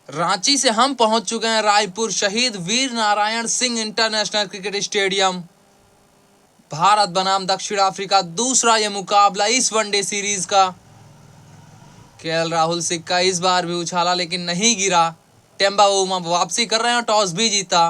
रांची से हम पहुंच चुके हैं Raipur Shaheed Veer Narayan Singh international cricket stadium. Bharat बनाम दक्षिण अफ्रीका दूसरा ये मुकाबला इस वनडे सीरीज का। केएल राहुल सिक्का इस बार भी उछाला लेकिन नहीं गिरा। टेम्बा बाउमा वापसी कर रहे हैं और टॉस भी जीता।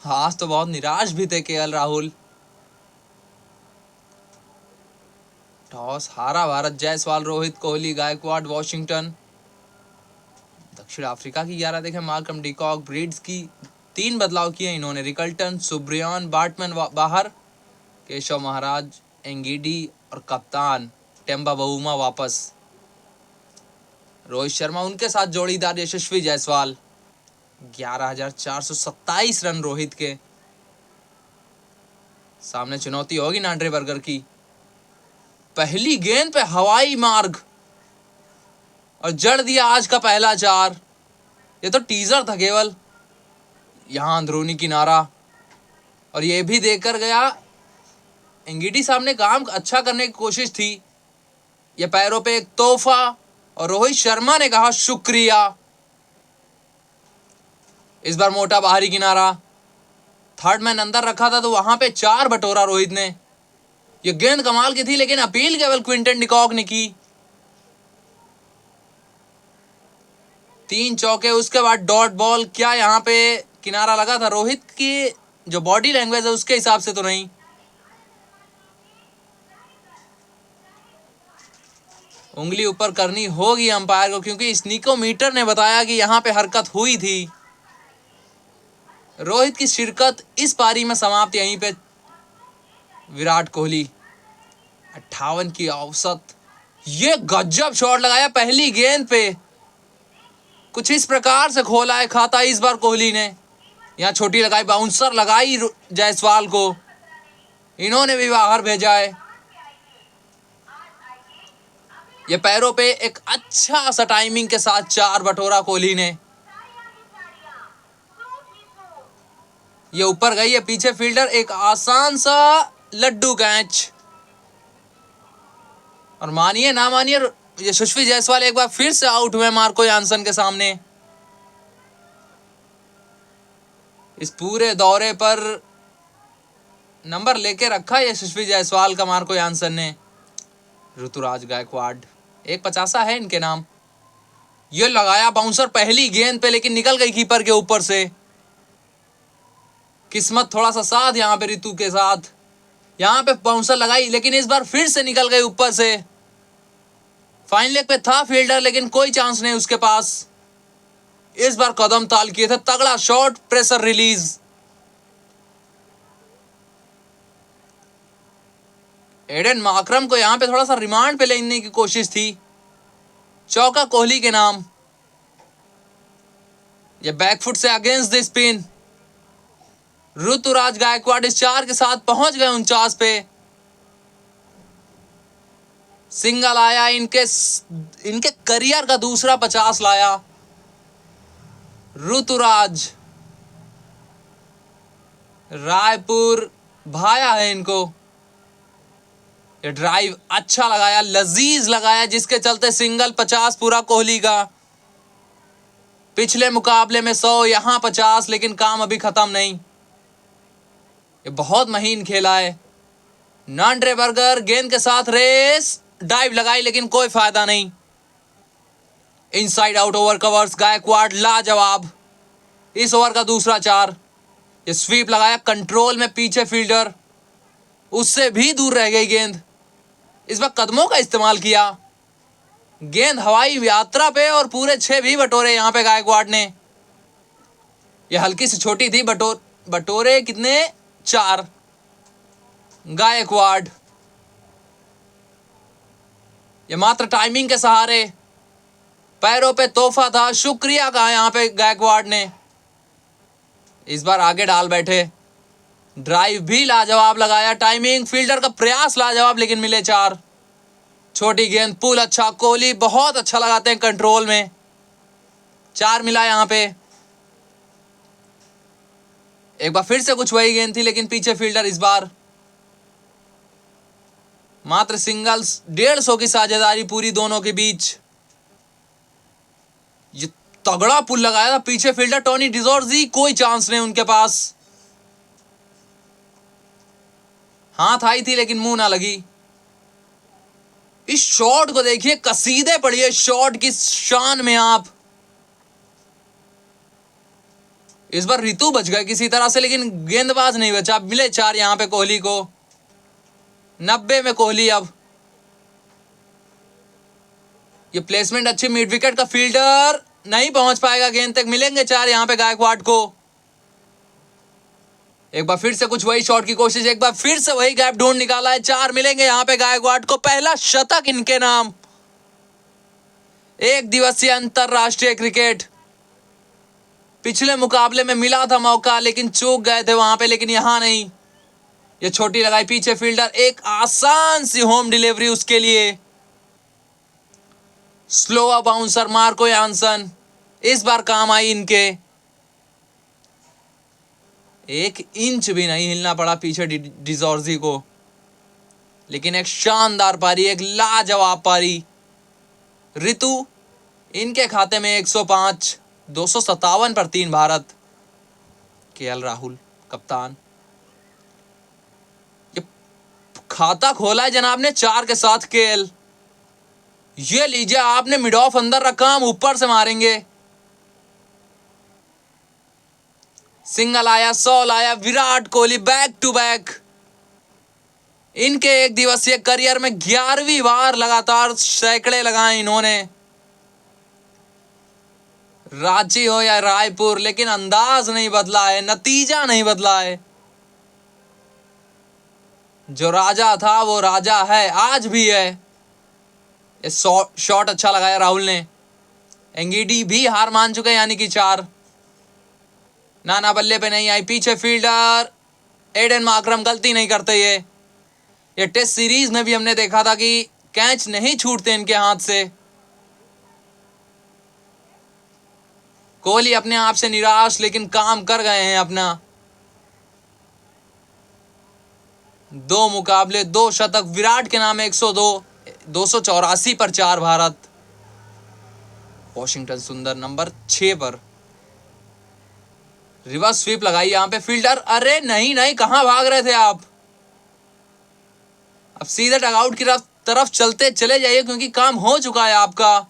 आज तो बहुत निराश भी थे केएल राहुल। टॉस हारा भारत। जायसवाल, रोहित, कोहली, गायकवाड, वॉशिंगटन। दक्षिण अफ्रीका की 11 देखें। मार्कम डिकॉक, ब्रीड्स की 3 बदलाव किए इन्होंने। रिकल्टन, सुब्रियान, बार्टमैन बाहर। केशव महाराज, एंगिडी और कप्तान टेम्बा बाउमा वापस। रोहित शर्मा उनके साथ जोड़ीदार यशस्वी जायसवाल। 11,427 रन रोहित के। सामने चुनौती होगी नांड्रे बर्गर की। पहली गेंद पे हवाई मार्ग और जड़ दिया आज का पहला 4। ये तो टीजर था केवल। यहां अंदरूनी किनारा और ये भी देखकर गया। एंगिडी साहब ने काम अच्छा करने की कोशिश थी। ये पैरों पे एक तोहफा और रोहित शर्मा ने कहा शुक्रिया। इस बार मोटा बाहरी किनारा। थर्ड मैन अंदर रखा था तो वहां पे 4 बटोरा रोहित ने। ये गेंद कमाल की थी लेकिन अपील केवल क्विंटन डिकॉक ने की। 3 चौके। उसके बाद डॉट बॉल। क्या यहाँ पे किनारा लगा था? रोहित की जो बॉडी लैंग्वेज है उसके हिसाब से तो नहीं। उंगली ऊपर करनी होगी अंपायर को क्योंकि स्नीकोमीटर ने बताया कि यहाँ पे हरकत हुई थी। रोहित की शिरकत इस पारी में समाप्त। यहीं पे विराट कोहली 58 की औसत। ये गजब शॉट लगाया पहली गेंद पे। कुछ इस प्रकार से खोला है खाता इस बार कोहली ने। यहाँ छोटी लगाई, बाउंसर लगाई जायसवाल को। इन्होंने भी बाहर भेजा है। ये पैरों पे एक अच्छा सा टाइमिंग के साथ 4 बटोरा कोहली ने। ये ऊपर गई है। पीछे फील्डर एक आसान सा लड्डू कैच। और मानिए ना मानिए यशस्वी जायसवाल एक बार फिर से आउट हुए मार्को यानसन के सामने। इस पूरे दौरे पर नंबर लेके रखा यशस्वी जायसवाल का मार्को यानसन ने। ऋतुराज गायकवाड 150 है इनके नाम। ये लगाया बाउंसर पहली गेंद पे लेकिन निकल गई कीपर के ऊपर से। किस्मत थोड़ा सा साथ यहाँ पे ऋतु के साथ। यहाँ पे बाउंसर लगाई लेकिन इस बार फिर से निकल गई ऊपर से। फाइन लेग पे था फील्डर लेकिन कोई चांस नहीं उसके पास। इस बार कदम ताल किए थे। तगड़ा shot, pressure release. Aiden Markram को यहां पे थोड़ा सा रिमांड पे लेने की कोशिश थी। चौका कोहली के नाम। ये बैकफुट से against the spin. Ruturaj Gaikwad इस 4 के साथ पहुंच गए 49 पे। सिंगल आया। इनके करियर का दूसरा 50 लाया ऋतुराज। रायपुर भाया है इनको। ये ड्राइव अच्छा लगाया, लजीज लगाया जिसके चलते सिंगल 50 पूरा कोहली का। पिछले मुकाबले में 100, यहां 50 लेकिन काम अभी खत्म नहीं। ये बहुत महीन खेला है। नांड्रे बर्गर गेंद के साथ रेस, डाइव लगाई लेकिन कोई फायदा नहीं। Inside out over covers. Gaikwad लाजवाब। इस ओवर का दूसरा 4। ये स्वीप लगाया कंट्रोल में। पीछे फील्डर, उससे भी दूर रह गई गेंद। इस बार कदमों का इस्तेमाल किया। गेंद हवाई यात्रा पे और पूरे 6 भी बटोरे यहां पे गायकवाड ने। यह हल्की सी छोटी थी। बटोरे कितने? 4 गायकवाड। ये मात्र टाइमिंग के सहारे। पैरों पे तोहफा था। शुक्रिया कहा यहां पे गायकवाड ने। इस बार आगे डाल बैठे। ड्राइव भी लाजवाब लगाया। टाइमिंग, फील्डर का प्रयास लाजवाब लेकिन मिले 4। छोटी गेंद, पुल अच्छा। कोहली बहुत अच्छा लगाते हैं कंट्रोल में। 4 मिला यहां पे। एक बार फिर से कुछ वही गेंद थी लेकिन पीछे फील्डर। इस बार मात्र सिंगल्स। 150 की साझेदारी पूरी दोनों के बीच। ये तगड़ा पुल लगाया था पीछे फील्डर टोनी डिजोर्जी, कोई चांस नहीं उनके पास। हाथ आई थी लेकिन मुंह ना लगी। इस शॉट को देखिए, कसीदे पड़िए शॉट की शान में आप। इस बार रितु बच गए किसी तरह से, लेकिन गेंदबाज नहीं बचा। मिले 4 यहां पे कोहली को। 90 में कोहली। अब ये प्लेसमेंट अच्छी, मिड विकेट का फील्डर नहीं पहुंच पाएगा गेंद तक। मिलेंगे 4 यहां पे गायकवाड को। एक बार फिर से कुछ वही शॉट की कोशिश, एक बार फिर से वही गैप ढूंढ निकाला है। 4 मिलेंगे यहां पे गायकवाड को। पहला शतक इनके नाम। एक दिवसीय अंतरराष्ट्रीय क्रिकेट। पिछले मुकाबले में मिला था मौका लेकिन चूक गए थे वहां पे, लेकिन यहां नहीं। ये छोटी लगाई पीछे फील्डर, एक आसान सी होम डिलीवरी उसके लिए। स्लो बाउंसर मार्को यानसन इस बार काम आई इनके। 1 इंच भी नहीं हिलना पड़ा पीछे डिजोर्जी को, लेकिन एक शानदार पारी, एक लाजवाब पारी। रितु इनके खाते में 105, 257 पर 3 भारत। केएल राहुल कप्तान। ये खाता खोला है जनाब ने 4 के साथ केएल। ये लीजिए, आपने मिड ऑफ अंदर रखा, हम ऊपर से मारेंगे। सिंगल आया, 100 आया। Virat Kohli back to back. इनके एक दिवसीय करियर में 11वीं बार लगातार सैकड़े लगाए इन्होंने। रांची हो या रायपुर, लेकिन अंदाज नहीं बदला है, नतीजा नहीं बदला है। जो राजा था वो राजा है, आज भी है। ये शॉट अच्छा लगाया राहुल ने। एंगीडी भी हार मान चुके, यानी कि 4। नाना बल्ले पे नहीं आई, पीछे फील्डर एडन माकरम गलती नहीं करते। ये टेस्ट सीरीज में भी हमने देखा था कि कैच नहीं छूटते इनके हाथ से। कोहली अपने आप से निराश, लेकिन काम कर गए हैं अपना। 2 मुकाबले 2 शतक। विराट के नाम 102, 284 पर 4 भारत। वॉशिंगटन सुंदर नंबर 6 पर। रिवर्स स्वीप लगाई यहां पे फील्डर। अरे नहीं नहीं, कहां भाग रहे थे आप? अब सीधे डगआउट की तरफ चलते चले जाइए, क्योंकि काम हो चुका है आपका।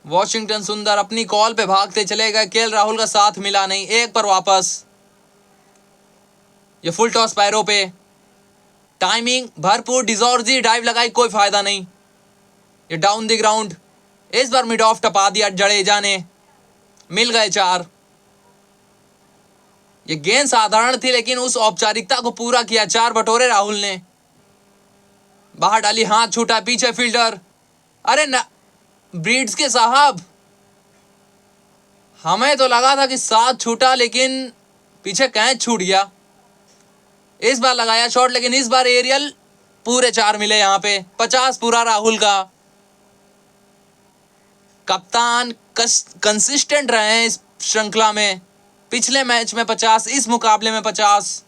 वॉशिंगटन सुंदर अपनी कॉल पे भागते चले गए। केएल राहुल का साथ मिला नहीं। 1 पर वापस। ये फुल टॉस पैरों पे, टाइमिंग भरपूर। डिजोर्जी डाइव लगाई, कोई फायदा नहीं। ये डाउन द ग्राउंड। इस बार मिड ऑफ टपा दिया जडेजा ने। मिल गए 4। ये गेंद साधारण थी, लेकिन उस औपचारिकता को पूरा किया। 4 बटोरे राहुल ने। बाहर डाली, हाथ छूटा, पीछे फील्डर। अरे ना ब्रीड्स के साहब, हमें तो लगा था कि साथ छूटा, लेकिन पीछे कैच छूट गया। इस बार लगाया शॉट, लेकिन इस बार एरियल। पूरे 4 मिले यहां पे। 50 पूरा राहुल का। कप्तान कंसिस्टेंट रहे हैं इस श्रृंखला में। पिछले मैच में 50, इस मुकाबले में 50।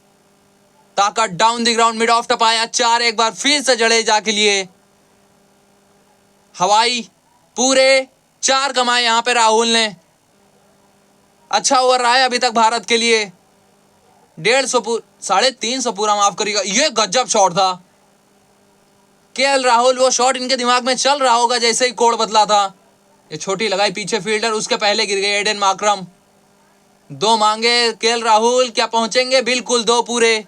ताकत down the ground, mid off टपाया। 4 एक बार फिर से जडेजा के लिए। हवाई पूरे 4 कमाए यहां पे राहुल ने। अच्छा ओवर रहा है अभी तक भारत के लिए। 150, 350 पूरा, माफ करिएगा। ये गजब शॉट था। केएल राहुल, वो शॉट इनके दिमाग में चल रहा होगा जैसे ही कोड बदला था। ये छोटी लगाई पीछे फील्डर, उसके पहले गिर गए एडन माकरम। 2 मांगे केएल राहुल, क्या पहुंचेंगे? बिल्कुल 2 पूरे।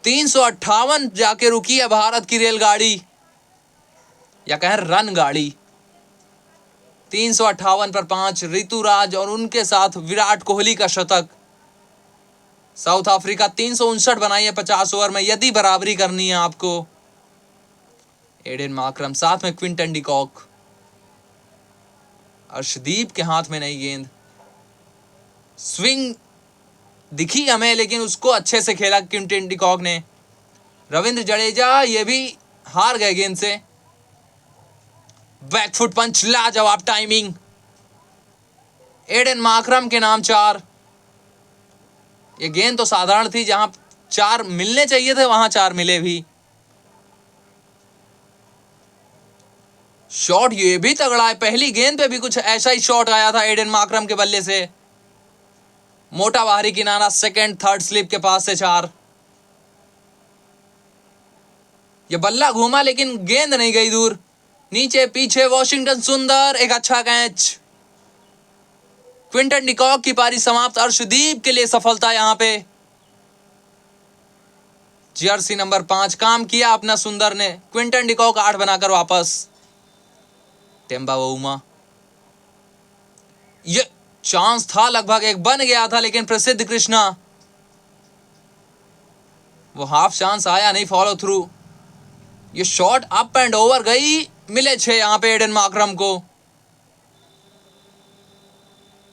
358 जाके रुकी है भारत की रेलगाड़ी, या कहें रन गाड़ी। 358 पर 5। ऋतुराज और उनके साथ विराट कोहली का शतक। साउथ अफ्रीका 359 बनाई है 50 ओवर में, यदि बराबरी करनी है आपको। एडन माकरम, साथ में क्विंटन डिकॉक। अर्शदीप के हाथ में नहीं गेंद। स्विंग दिखी हमें, लेकिन उसको अच्छे से खेला क्विंटन डिकॉक ने। रविंद्र जडेजा ये भी हार गए गेंद से। बैकफुट पंच, लाजवाब टाइमिंग। एडन माकरम के नाम 4। ये गेंद तो साधारण थी, जहां 4 मिलने चाहिए थे वहां 4 मिले भी। शॉट ये भी तगड़ा है, पहली गेंद पे भी कुछ ऐसा ही शॉट आया था एडन मार्करम के बल्ले से। मोटा बाहरी किनारा, सेकंड थर्ड स्लिप के पास से 4। ये बल्ला घूमा लेकिन गेंद नहीं गई दूर। नीचे पीछे वॉशिंगटन सुंदर, एक अच्छा कैच। क्विंटन डिकॉक की पारी समाप्त। अर्शदीप के लिए सफलता यहां पे। जर्सी नंबर 5 काम किया अपना सुंदर ने। क्विंटन डिकॉक 8 बनाकर वापस। टेम्बा बाउमा, ये चांस था, लगभग एक बन गया था, लेकिन प्रसिद्ध कृष्णा, वो हाफ चांस आया नहीं, फॉलो थ्रू। ये शॉट अप एंड ओवर गई, मिले 6 यहां पे एडन मार्करम को।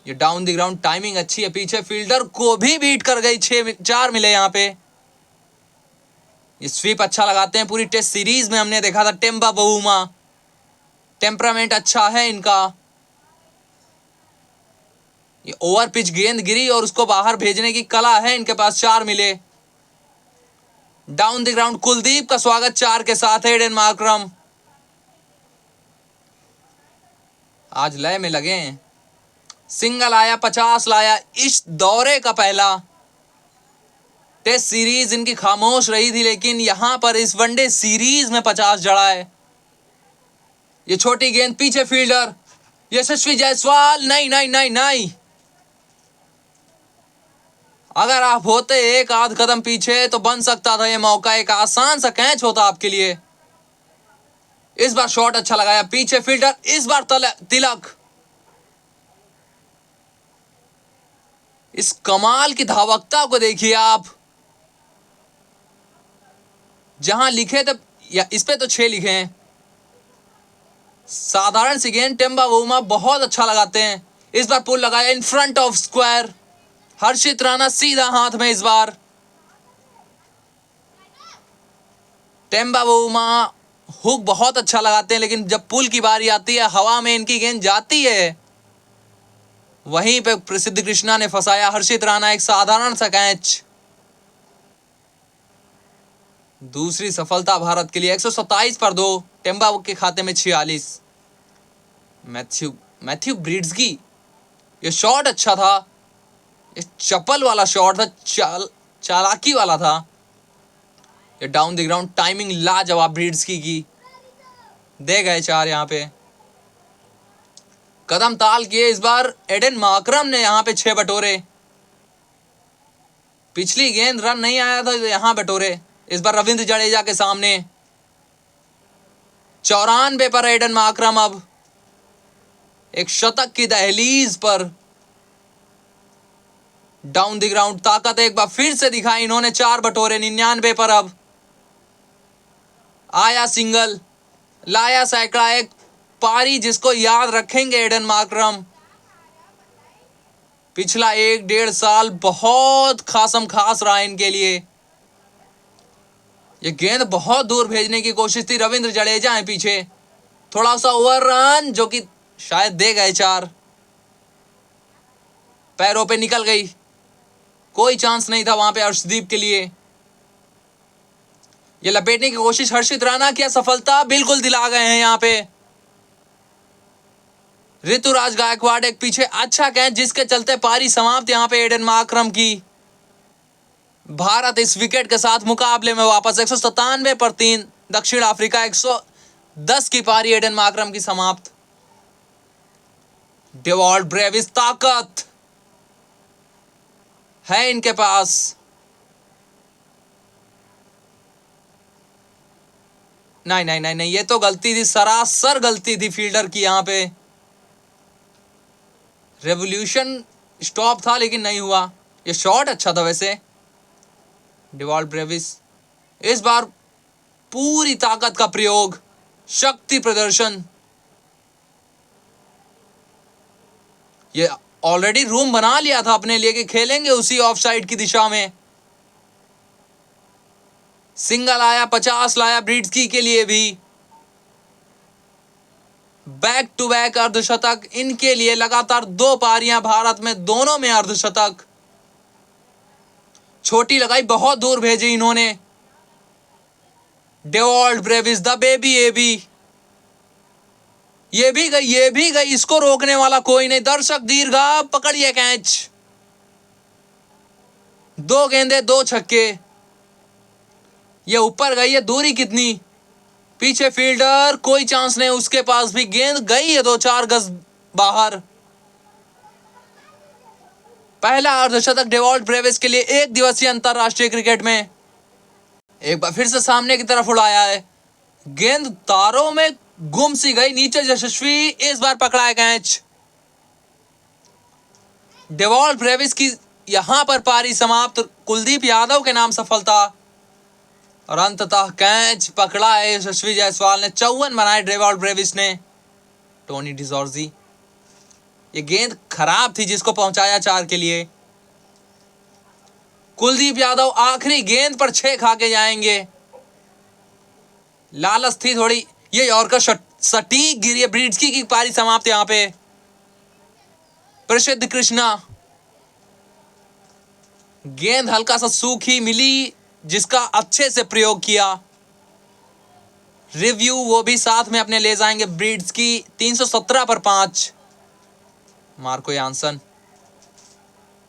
ये डाउन द ग्राउंड टाइमिंग अच्छी है, पीछे फील्डर को भी बीट कर गई। 4 मिले यहां पे। ये स्वीप अच्छा लगाते हैं, पूरी टेस्ट सीरीज में हमने देखा था टेम्बा बाउमा। टेम्परामेंट अच्छा है इनका। ये ओवर पिच गेंद गिरी और उसको बाहर भेजने की कला है इनके पास। 4 मिले। डाउन द ग्राउंड कुलदीप का स्वागत 4 के साथ है एडन मार्करम। आज लय में लगे हैं। सिंगल आया, 50 लाया, इस दौरे का पहला। टेस्ट सीरीज इनकी खामोश रही थी, लेकिन यहां पर इस वनडे सीरीज में 50 जड़ा है। ये छोटी गेंद, पीछे फील्डर यशस्वी जायसवाल, नहीं नहीं नहीं नहीं। अगर आप होते एक आध कदम पीछे तो बन सकता था ये मौका, एक आसान सा कैच होता आपके लिए। इस बार शॉट अच्छा लगाया, पीछे फील्डर, इस बार तिलक। इस कमाल की धावकता को देखिए आप। जहां लिखे थे, या इस पे तो 6 लिखे हैं। साधारण सी गेंद, टेम्बा बाउमा बहुत अच्छा लगाते हैं। इस बार पुल लगाया इन फ्रंट ऑफ स्क्वायर। हर्षित राणा सीधा हाथ में इस बार। टेम्बा बाउमा हुक बहुत अच्छा लगाते हैं, लेकिन जब पुल की बारी आती है, हवा में इनकी गेंद जाती है, वहीं पे प्रसिद्ध कृष्णा ने फंसाया हर्षित राणा। एक साधारण सा कैच। दूसरी सफलता भारत के लिए। 127 पर 2, टेम्बा के खाते में 46। मैथ्यू ब्रिड्सकी, ये शॉट अच्छा था, ये चपल वाला शॉट था, चालाकी वाला था। ये डाउन द ग्राउंड टाइमिंग लाजवाब ब्रिड्सकी की। दे गए 4 यहां पे। कदम ताल किए इस बार एडन मार्करम ने यहां पे 6 बटोरे। पिछली गेंद रन नहीं आया था, यहां बटोरे। इस बार रविंद्र जडेजा के सामने। 94 पर एडन मार्करम अब एक शतक की दहलीज पर। डाउन द ग्राउंड ताकत एक बार फिर से दिखाई इन्होंने। 4 बटोरे। 99 पर अब आया सिंगल, लाया सैकड़ा। एक पारी जिसको याद रखेंगे एडन मार्करम। पिछला 1-1.5 साल बहुत खासम खास रहा इनके लिए। ये गेंद बहुत दूर भेजने की कोशिश थी, रविंद्र जडेजा है पीछे। थोड़ा सा ओवर रन, जो कि शायद दे गए 4। पैरों पे निकल गई, कोई चांस नहीं था वहां पे अर्शदीप के लिए। ये लपेटने की कोशिश हर्षित राणा, किया सफलता, बिल्कुल दिला गए हैं यहां पे ऋतुराज गायकवाड़। एक पीछे अच्छा कैच, जिसके चलते पारी समाप्त यहां पे एडन मार्करम की। भारत इस विकेट के साथ मुकाबले में वापस। 197 पर 3, दक्षिण अफ्रीका 110 की पारी एडन मार्करम की समाप्त। डेवॉल्ट ब्रेविस, ताकत है इनके पास। नहीं नहीं नहीं नहीं, ये तो गलती थी, सरासर गलती थी फील्डर की यहां पे। रेवोल्यूशन स्टॉप था लेकिन नहीं हुआ। ये शॉट अच्छा था वैसे। डेवॉल्ट ब्रेविस इस बार पूरी ताकत का प्रयोग, शक्ति प्रदर्शन। ये ऑलरेडी रूम बना लिया था अपने लिए कि खेलेंगे उसी ऑफ साइड की दिशा में। सिंगल आया, 50 लाया ब्रिड्सकी के लिए भी। बैक टू बैक अर्धशतक इनके लिए। लगातार 2 पारियां भारत में, दोनों में अर्धशतक। छोटी लगाई, बहुत दूर भेजी इन्होंने। Dewald Brevis, the baby AB. ये भी गई, ये भी गई, इसको रोकने वाला कोई नहीं। दर्शक दीर्घा पकड़िए कैच। 2 गेंदे 2 छक्के। ये ऊपर गई है, दूरी कितनी, पीछे फील्डर, कोई चांस नहीं उसके पास भी। गेंद गई है 2-4 गज बाहर। पहला अर्धशतक डेवॉल्ट ब्रेविस के लिए एक दिवसीय अंतरराष्ट्रीय क्रिकेट में। एक बार फिर से सामने की तरफ उड़ाया है, गेंद तारों में गुम सी गई, नीचे यशस्वी, इस बार पकड़ा है कैच। डेवॉल्ट ब्रेविस की यहां पर पारी समाप्त। कुलदीप यादव के नाम सफलता और अंततः कैच पकड़ा है यशस्वी जायसवाल ने। 54 बनाए डेवॉल्ट ब्रेविस ने। टोनी डिजोर्जी, ये गेंद खराब थी जिसको पहुंचाया 4 के लिए। कुलदीप यादव आखिरी गेंद पर 6 खा के जाएंगे। लालच थी थोड़ी। ये यॉर्कर सटीक गिरी है। ब्रिड्सकी की पारी समाप्त यहां पे। प्रसिद्ध कृष्णा, गेंद हल्का सा सूखी मिली जिसका अच्छे से प्रयोग किया। रिव्यू वो भी साथ में अपने ले जाएंगे। ब्रिड्सकी 317 पर 5। मार्को यानसन,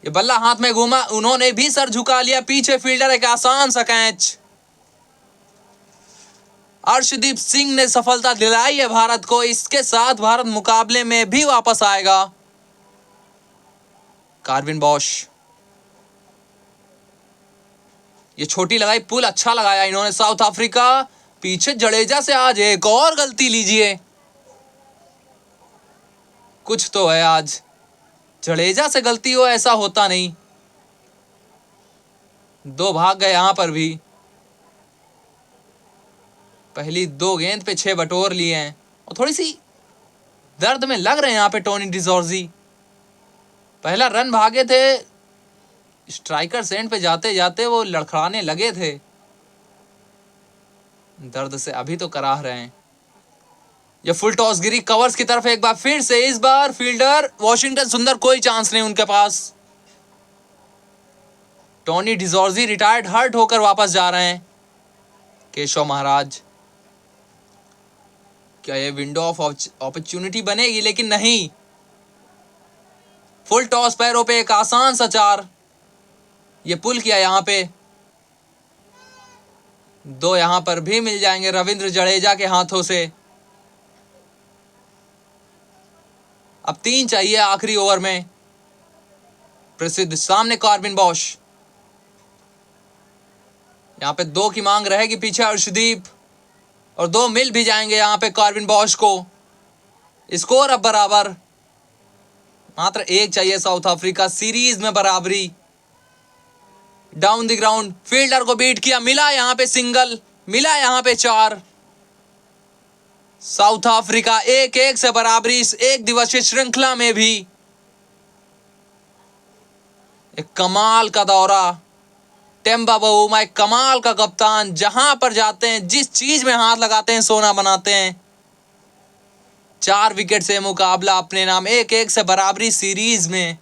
ये बल्ला हाथ में घूमा, उन्होंने भी सर झुका लिया। पीछे फील्डर, एक आसान सा कैच। अर्शदीप सिंह ने सफलता दिलाई है भारत को। इसके साथ भारत मुकाबले में भी वापस आएगा। कार्विन बॉश, ये छोटी लगाई, पुल अच्छा लगाया इन्होंने। साउथ अफ्रीका, पीछे जडेजा से आज एक और गलती लीजिए। कुछ तो है आज, जडेजा से गलती हो ऐसा होता नहीं। 2 भाग गए यहां पर भी। पहली 2 गेंद पे 6 बटोर लिए हैं और थोड़ी सी दर्द में लग रहे हैं यहां पे टोनी डिजोर्जी। पहला रन भागे थे, स्ट्राइकर सेंड पे जाते जाते वो लड़खड़ाने लगे थे। दर्द से अभी तो कराह रहे हैं। ये फुल टॉस गिरी कवर्स की तरफ एक बार फिर से। इस बार फील्डर वॉशिंगटन सुंदर, कोई चांस नहीं उनके पास। टोनी डिजोर्जी रिटायर्ड हर्ट होकर वापस जा रहे हैं। केशव महाराज, क्या ये विंडो ऑफ अपॉर्चुनिटी बनेगी? लेकिन नहीं। फुल टॉस पैरों पे एक आसान सा 4। ये पुल किया यहां पे। 2 यहां पर भी मिल जाएंगे रविंद्र जडेजा के हाथों से। अब 3 चाहिए आखिरी ओवर में। प्रसिद्ध, सामने कार्विन बॉश, यहां पे 2 की मांग रहेगी। पीछे अर्शदीप, और 2 मिल भी जाएंगे यहां पे कार्विन बॉश को। स्कोर अब बराबर, मात्र 1 चाहिए साउथ अफ्रीका। सीरीज में बराबरी। डाउन द ग्राउंड, फील्डर को बीट किया, मिला यहां पे सिंगल, मिला यहां पे 4। साउथ अफ्रीका 1-1 से बराबरी इस एक दिवसीय श्रृंखला में भी। एक कमाल का दौरा। टेम्बा बाउमा एक कमाल का कप्तान, जहां पर जाते हैं, जिस चीज में हाथ लगाते हैं, सोना बनाते हैं। 4 विकेट से मुकाबला अपने नाम। 1-1 से बराबरी सीरीज में।